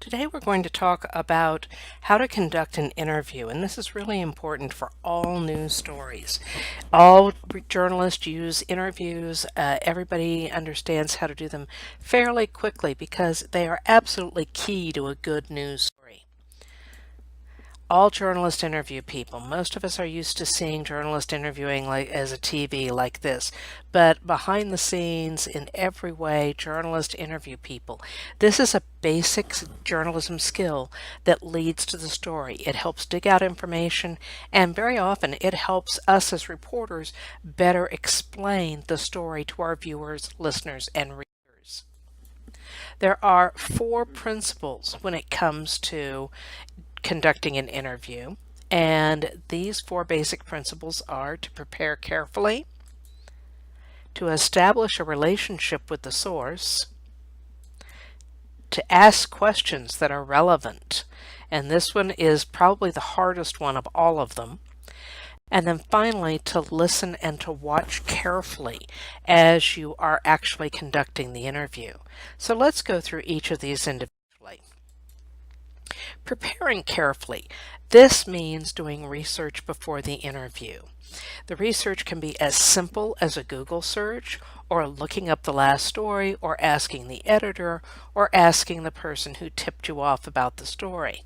Today we're going to talk about how to conduct an interview, and this is really important for all news stories. All journalists use interviews. Everybody understands how to do them fairly quickly because they are absolutely key to a good news story. All journalists interview people. Most of us are used to seeing journalists interviewing like as a TV like this, but behind the scenes, in every way, journalists interview people. This is a basic journalism skill that leads to the story. It helps dig out information, and very often it helps us as reporters better explain the story to our viewers, listeners, and readers. There are four principles when it comes to conducting an interview, and these four basic principles are to prepare carefully, to establish a relationship with the source, to ask questions that are relevant, and this one is probably the hardest one of all of them, and then finally to listen and to watch carefully as you are actually conducting the interview. So let's go through each of these individually. Preparing carefully. This means doing research before the interview. The research can be as simple as a Google search, or looking up the last story, or asking the editor, or asking the person who tipped you off about the story.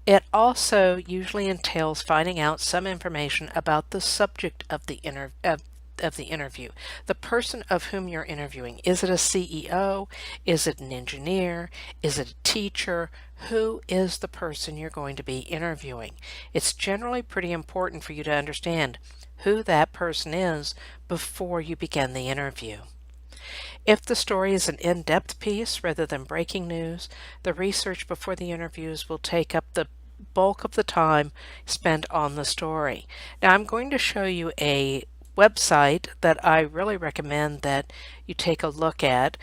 It also usually entails finding out some information about the subject of the interview, the person of whom you're interviewing. Is it a CEO? Is it an engineer? Is it a teacher? Who is the person you're going to be interviewing? It's generally pretty important for you to understand who that person is before you begin the interview. If the story is an in-depth piece rather than breaking news, the research before the interviews will take up the bulk of the time spent on the story. Now I'm going to show you a website that I really recommend that you take a look at.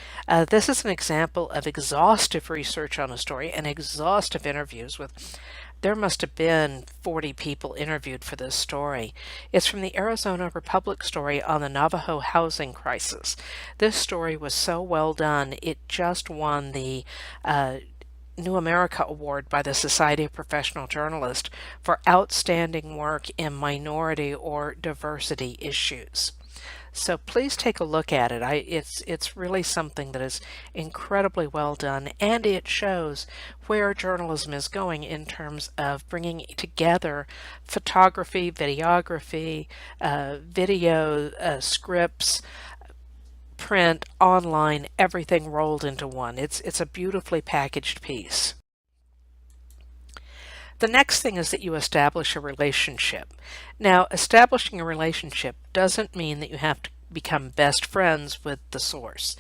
This is an example of exhaustive research on a story and exhaustive interviews with, there must have been 40 people interviewed for this story. It's from the Arizona Republic story on the Navajo housing crisis. This story was so well done, it just won the New America Award by the Society of Professional Journalists for outstanding work in minority or diversity issues. So please take a look at it. It's really something that is incredibly well done, and it shows where journalism is going in terms of bringing together photography, videography, video, scripts, print, online, everything rolled into one. It's a beautifully packaged piece. The next thing is that you establish a relationship. Now, establishing a relationship doesn't mean that you have to become best friends with the source.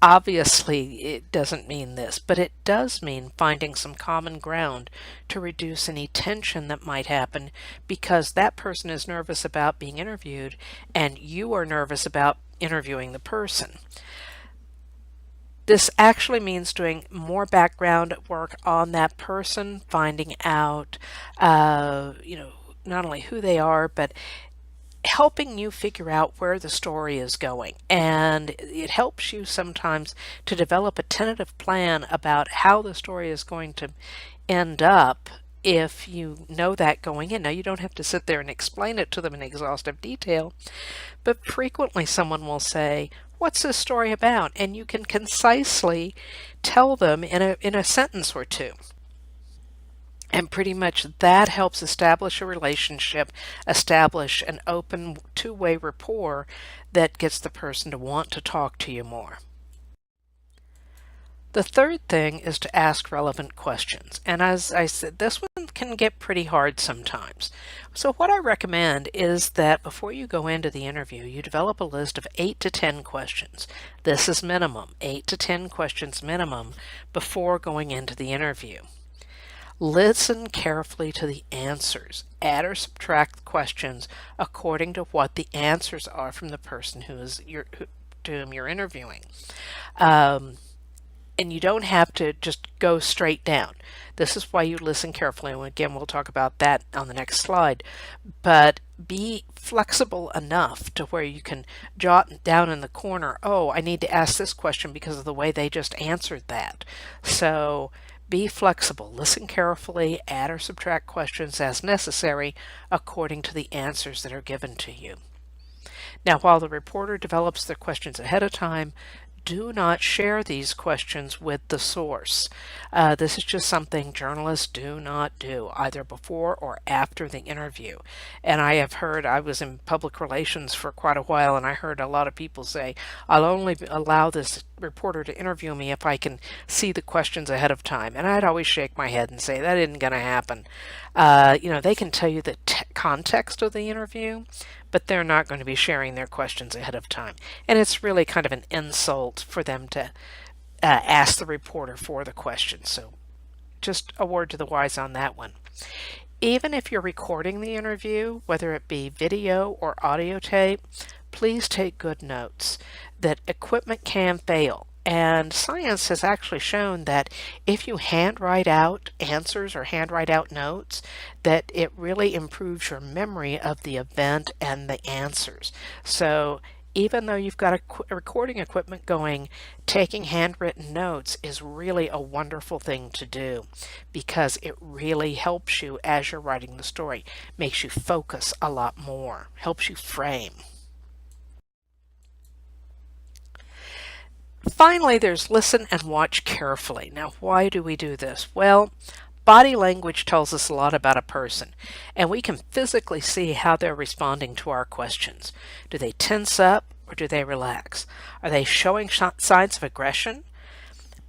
Obviously, it doesn't mean this, but it does mean finding some common ground to reduce any tension that might happen because that person is nervous about being interviewed and you are nervous about interviewing the person. This actually means doing more background work on that person, finding out, not only who they are, but helping you figure out where the story is going. And it helps you sometimes to develop a tentative plan about how the story is going to end up if you know that going in. Now, you don't have to sit there and explain it to them in exhaustive detail, but frequently someone will say, "What's this story about?" And you can concisely tell them in a sentence or two. And pretty much that helps establish a relationship, establish an open two-way rapport that gets the person to want to talk to you more. The third thing is to ask relevant questions. And as I said, this one can get pretty hard sometimes. So what I recommend is that before you go into the interview, you develop a list of 8 to 10 questions. This is minimum, 8 to 10 questions minimum before going into the interview. Listen carefully to the answers. Add or subtract questions according to what the answers are from the person to whom you're interviewing. And you don't have to just go straight down. This is why you listen carefully, and again we'll talk about that on the next slide. But be flexible enough to where you can jot down in the corner, oh, I need to ask this question because of the way they just answered that. So Be flexible, listen carefully, add or subtract questions as necessary according to the answers that are given to you. Now, while the reporter develops their questions ahead of time, do not share these questions with the source. This is just something journalists do not do, either before or after the interview. And I have heard, I was in public relations for quite a while, and I heard a lot of people say, I'll only allow this reporter to interview me if I can see the questions ahead of time. And I'd always shake my head and say, that isn't going to happen. They can tell you the context of the interview, but they're not going to be sharing their questions ahead of time. And it's really kind of an insult for them to ask the reporter for the questions. So just a word to the wise on that one. Even if you're recording the interview, whether it be video or audio tape, please take good notes. That equipment can fail. And science has actually shown that if you handwrite out answers or handwrite out notes, that it really improves your memory of the event and the answers. So even though you've got a recording equipment going, taking handwritten notes is really a wonderful thing to do because it really helps you as you're writing the story, makes you focus a lot more, helps you frame. Finally, there's listen and watch carefully. Now, why do we do this? Well, body language tells us a lot about a person, and we can physically see how they're responding to our questions. Do they tense up or do they relax? Are they showing signs of aggression?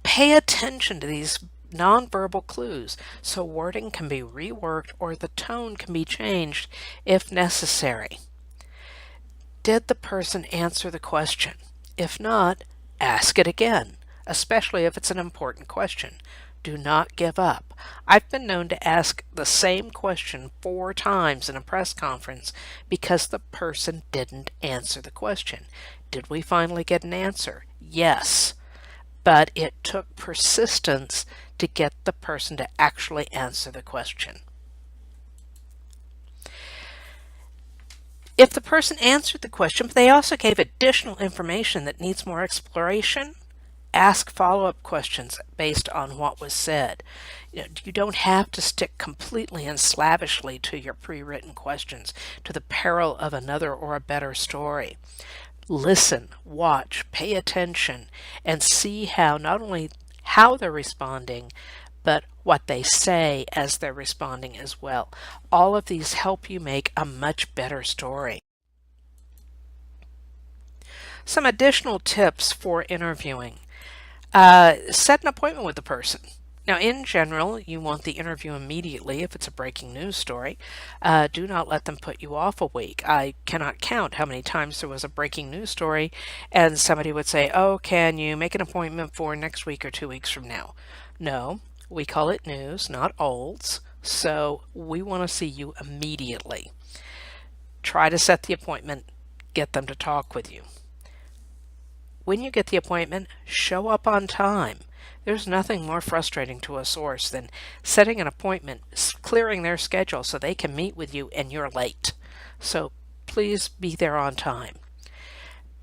Pay attention to these nonverbal clues so wording can be reworked or the tone can be changed if necessary. Did the person answer the question? If not, ask it again, especially if it's an important question. Do not give up. I've been known to ask the same question 4 times in a press conference because the person didn't answer the question. Did we finally get an answer? Yes, but it took persistence to get the person to actually answer the question. If the person answered the question, but they also gave additional information that needs more exploration, ask follow-up questions based on what was said. You don't have to stick completely and slavishly to your pre-written questions to the peril of another or a better story. Listen, watch, pay attention, and see how not only how they're responding, but what they say as they're responding as well. All of these help you make a much better story. Some additional tips for interviewing. Set an appointment with the person. Now, in general, you want the interview immediately if it's a breaking news story. Do not let them put you off a week. I cannot count how many times there was a breaking news story and somebody would say, oh, can you make an appointment for next week or 2 weeks from now? No. We call it news, not olds, so we want to see you immediately. Try to set the appointment, get them to talk with you. When you get the appointment, show up on time. There's nothing more frustrating to a source than setting an appointment, clearing their schedule so they can meet with you and you're late. So please be there on time.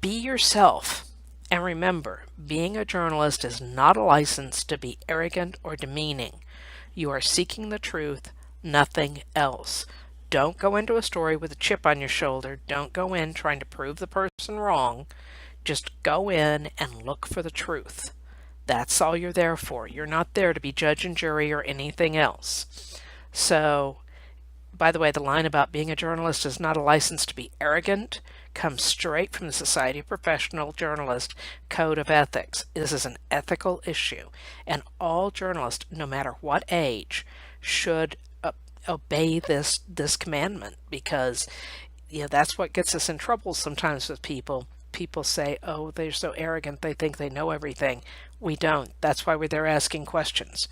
Be yourself. And remember, being a journalist is not a license to be arrogant or demeaning. You are seeking the truth, nothing else. Don't go into a story with a chip on your shoulder. Don't go in trying to prove the person wrong. Just go in and look for the truth. That's all you're there for. You're not there to be judge and jury or anything else. So, by the way, the line about being a journalist is not a license to be arrogant comes straight from the Society of Professional Journalists Code of Ethics. This is an ethical issue, and all journalists, no matter what age, should obey this commandment, because that's what gets us in trouble sometimes with people. People say, oh, they're so arrogant, they think they know everything. We don't. That's why we're there asking questions.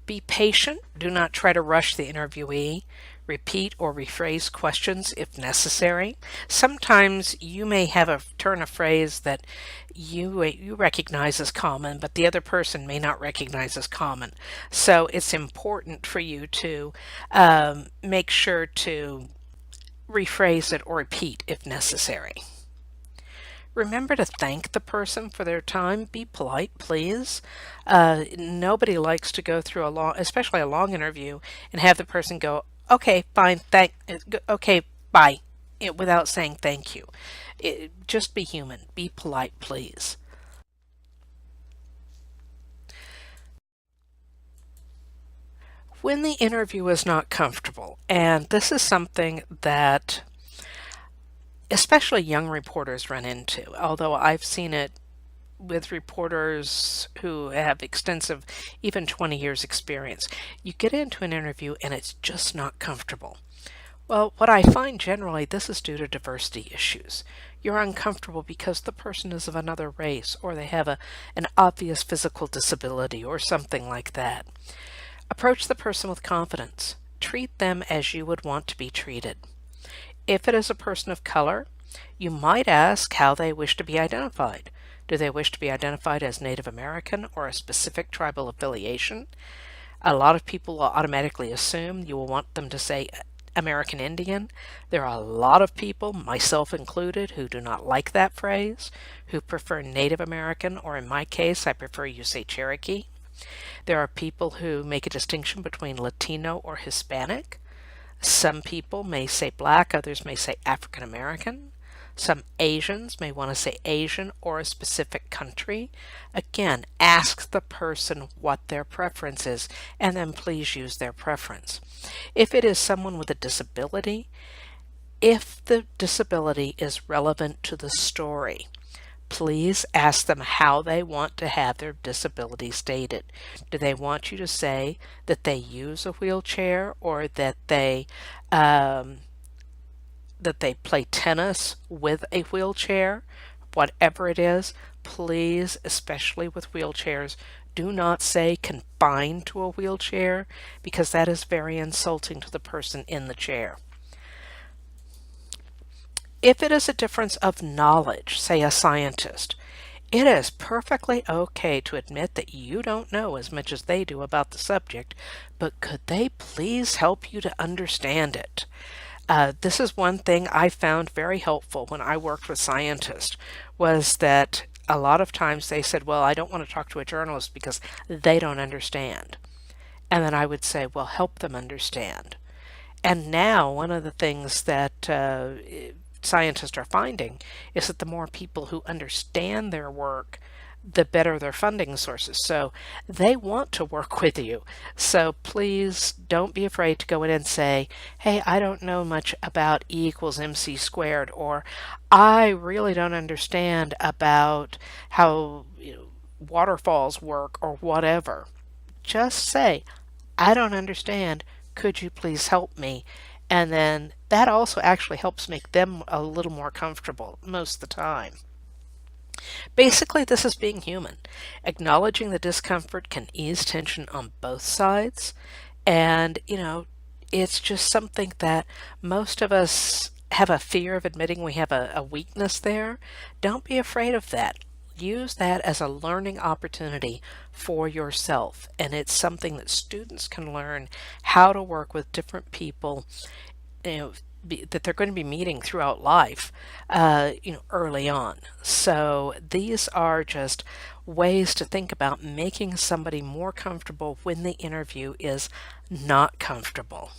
Be patient. Do not try to rush the interviewee. Repeat or rephrase questions if necessary. Sometimes you may have a turn of phrase that you recognize as common, but the other person may not recognize as common. So it's important for you to make sure to rephrase it or repeat if necessary. Remember to thank the person for their time. Be polite, please. Nobody likes to go through a long, especially a long interview, and have the person go, "Okay, fine, okay, bye," without saying thank you. Just be human. Be polite, please. When the interview is not comfortable, and this is something that especially young reporters run into, although I've seen it with reporters who have extensive, even 20 years experience. You get into an interview and it's just not comfortable. Well, what I find generally, this is due to diversity issues. You're uncomfortable because the person is of another race, or they have an obvious physical disability, or something like that. Approach the person with confidence. Treat them as you would want to be treated. If it is a person of color, you might ask how they wish to be identified. Do they wish to be identified as Native American or a specific tribal affiliation? A lot of people will automatically assume you will want them to say American Indian. There are a lot of people, myself included, who do not like that phrase, who prefer Native American, or in my case, I prefer you say Cherokee. There are people who make a distinction between Latino or Hispanic. Some people may say black, others may say African American. Some Asians may want to say Asian or a specific country. Again, ask the person what their preference is, and then please use their preference. If it is someone with a disability, if the disability is relevant to the story, please ask them how they want to have their disability stated. Do they want you to say that they use a wheelchair, or that they play tennis with a wheelchair? Whatever it is, please, especially with wheelchairs, do not say confined to a wheelchair, because that is very insulting to the person in the chair. If it is a difference of knowledge, say a scientist, it is perfectly okay to admit that you don't know as much as they do about the subject, but could they please help you to understand it? This is one thing I found very helpful when I worked with scientists, was that a lot of times they said, well, I don't want to talk to a journalist because they don't understand. And then I would say, well, help them understand. And now one of the things that scientists are finding is that the more people who understand their work, the better their funding sources. So they want to work with you. So please don't be afraid to go in and say, hey, I don't know much about E equals MC squared, or I really don't understand about how waterfalls work, or whatever. Just say, I don't understand. Could you please help me? And then that also actually helps make them a little more comfortable most of the time. Basically, this is being human. Acknowledging the discomfort can ease tension on both sides. And, it's just something that most of us have a fear of admitting we have a weakness there. Don't be afraid of that. Use that as a learning opportunity for yourself. And it's something that students can learn how to work with different people, that they're going to be meeting throughout life, early on. So these are just ways to think about making somebody more comfortable when the interview is not comfortable.